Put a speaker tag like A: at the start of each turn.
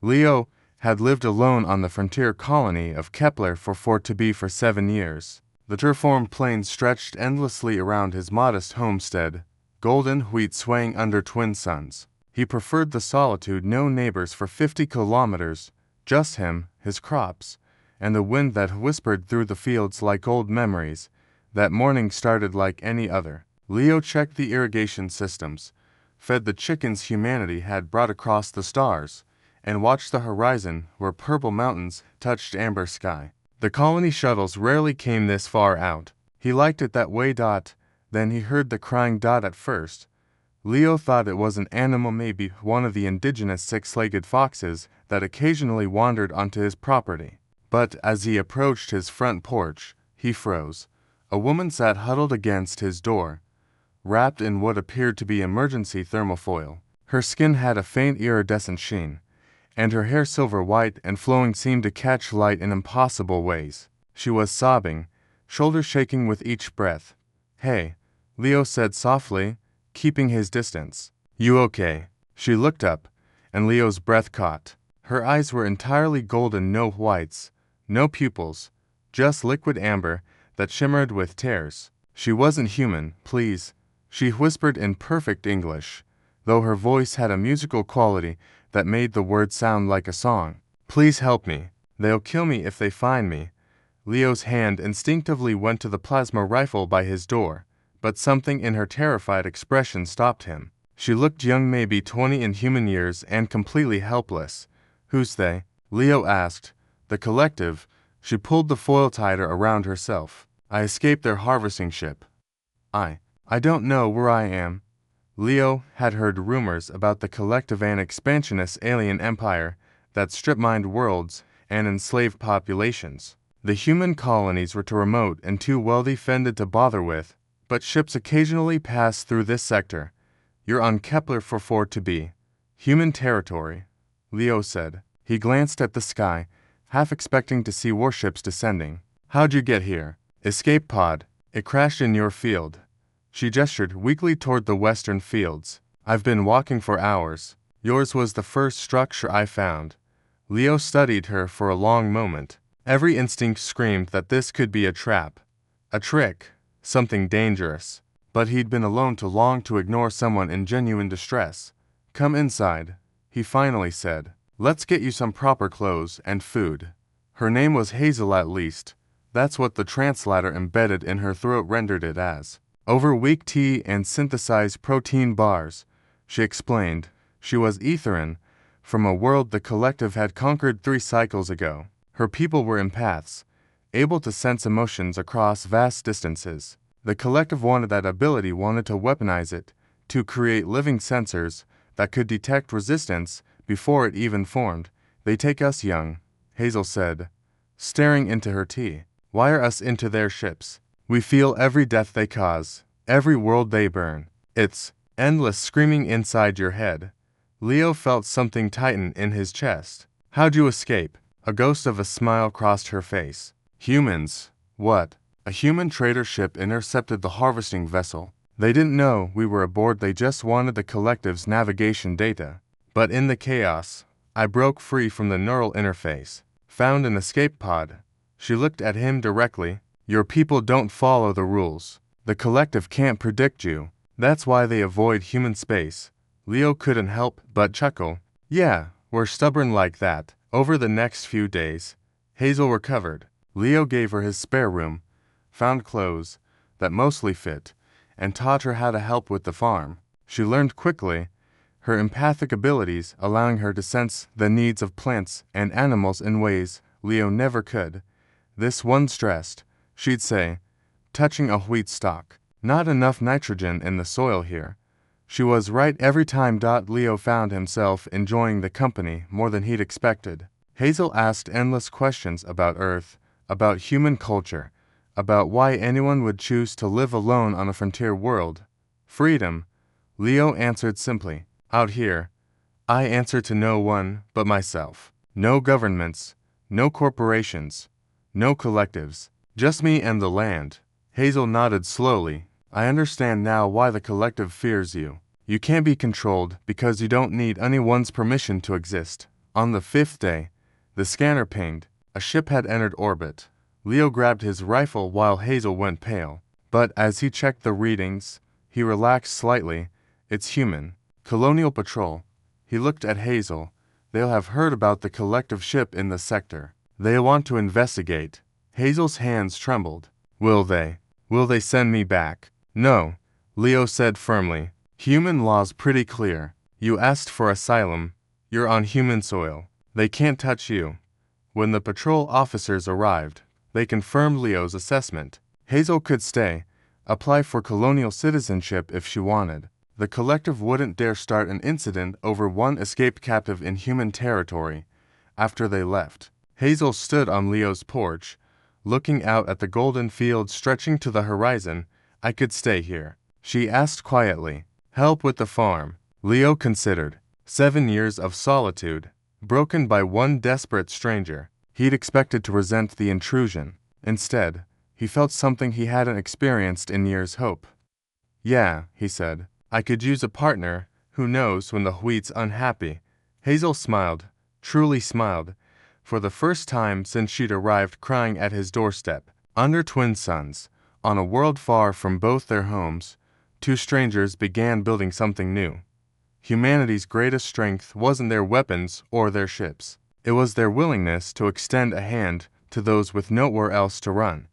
A: Leo had lived alone on the frontier colony of Kepler for 7 years. The terraformed plain stretched endlessly around his modest homestead, golden wheat swaying under twin suns. He preferred the solitude, no neighbors for 50 kilometers, just him, his crops, and the wind that whispered through the fields like old memories. That morning started like any other. Leo checked the irrigation systems, fed the chickens humanity had brought across the stars, and watched the horizon where purple mountains touched amber sky. The colony shuttles rarely came this far out. He liked it that way. Then he heard the crying. At first, Leo thought it was an animal, maybe one of the indigenous six-legged foxes that occasionally wandered onto his property. But as he approached his front porch, he froze. A woman sat huddled against his door, wrapped in what appeared to be emergency thermofoil. Her skin had a faint iridescent sheen, and her hair silver white and flowing seemed to catch light in impossible ways. She was sobbing, shoulders shaking with each breath. "Hey," Leo said softly, keeping his distance. "You okay?" She looked up, and Leo's breath caught. Her eyes were entirely golden, no whites, no pupils, just liquid amber that shimmered with tears. "She wasn't human, please," she whispered in perfect English, though her voice had a musical quality that made the words sound like a song. "Please help me. They'll kill me if they find me." Leo's hand instinctively went to the plasma rifle by his door, but something in her terrified expression stopped him. She looked young, maybe 20 in human years, and completely helpless. "Who's they?" Leo asked. "The collective." She pulled the foil tighter around herself. "I escaped their harvesting ship. I don't know where I am." Leo had heard rumors about the collective, an expansionist alien empire that strip-mined worlds and enslaved populations. The human colonies were too remote and too well-defended to bother with, but ships occasionally passed through this sector. "You're on Kepler for 4-B. Human territory," Leo said. He glanced at the sky, half expecting to see warships descending. "How'd you get here?" "Escape pod. It crashed in your field." She gestured weakly toward the western fields. "I've been walking for hours. Yours was the first structure I found." Leo studied her for a long moment. Every instinct screamed that this could be a trap, a trick, something dangerous. But he'd been alone too long to ignore someone in genuine distress. "Come inside," he finally said. "Let's get you some proper clothes and food." Her name was Hazel, at least. That's what the translator embedded in her throat rendered it as. "Over weak tea and synthesized protein bars," she explained. She was Etherin, from a world the collective had conquered 3 cycles ago. Her people were empaths, able to sense emotions across vast distances. The collective wanted that ability, wanted to weaponize it, to create living sensors that could detect resistance before it even formed. "They take us young," Hazel said, staring into her tea. "Wire us into their ships. We feel every death they cause, every world they burn. It's endless screaming inside your head." Leo felt something tighten in his chest. "How'd you escape?" A ghost of a smile crossed her face. "Humans." "What?" "A human trader ship intercepted the harvesting vessel. They didn't know we were aboard, they just wanted the collective's navigation data. But in the chaos, I broke free from the neural interface, found an escape pod." She looked at him directly. "Your people don't follow the rules. The collective can't predict you. That's why they avoid human space." Leo couldn't help but chuckle. "Yeah, we're stubborn like that." Over the next few days, Hazel recovered. Leo gave her his spare room, found clothes that mostly fit, and taught her how to help with the farm. She learned quickly, her empathic abilities allowing her to sense the needs of plants and animals in ways Leo never could. "This one stressed," she'd say, touching a wheat stalk. "Not enough nitrogen in the soil here." She was right every time. Leo found himself enjoying the company more than he'd expected. Hazel asked endless questions about Earth, about human culture, about why anyone would choose to live alone on a frontier world. "Freedom," Leo answered simply. "Out here, I answer to no one but myself. No governments, no corporations, no collectives. Just me and the land." Hazel nodded slowly. "I understand now why the collective fears you. You can't be controlled because you don't need anyone's permission to exist." On the fifth day, the scanner pinged. A ship had entered orbit. Leo grabbed his rifle while Hazel went pale. But as he checked the readings, he relaxed slightly. It's human. Colonial Patrol. He looked at Hazel. They'll have heard about the collective ship in the sector. They want to investigate. Hazel's hands trembled. Will they? Will they send me back? No, Leo said firmly. Human law's pretty clear. You asked for asylum. You're on human soil. They can't touch you. When the patrol officers arrived, they confirmed Leo's assessment. Hazel could stay, apply for colonial citizenship if she wanted. The collective wouldn't dare start an incident over one escaped captive in human territory. After they left, Hazel stood on Leo's porch, looking out at the golden fields stretching to the horizon. I could stay here, she asked quietly. Help with the farm. Leo considered. 7 years of solitude, broken by one desperate stranger. He'd expected to resent the intrusion. Instead, he felt something he hadn't experienced in years: hope. Yeah, he said. I could use a partner who knows when the wheat's unhappy. Hazel smiled, truly smiled, for the first time since she'd arrived crying at his doorstep. Under twin suns, on a world far from both their homes, two strangers began building something new. Humanity's greatest strength wasn't their weapons or their ships. It was their willingness to extend a hand to those with nowhere else to run.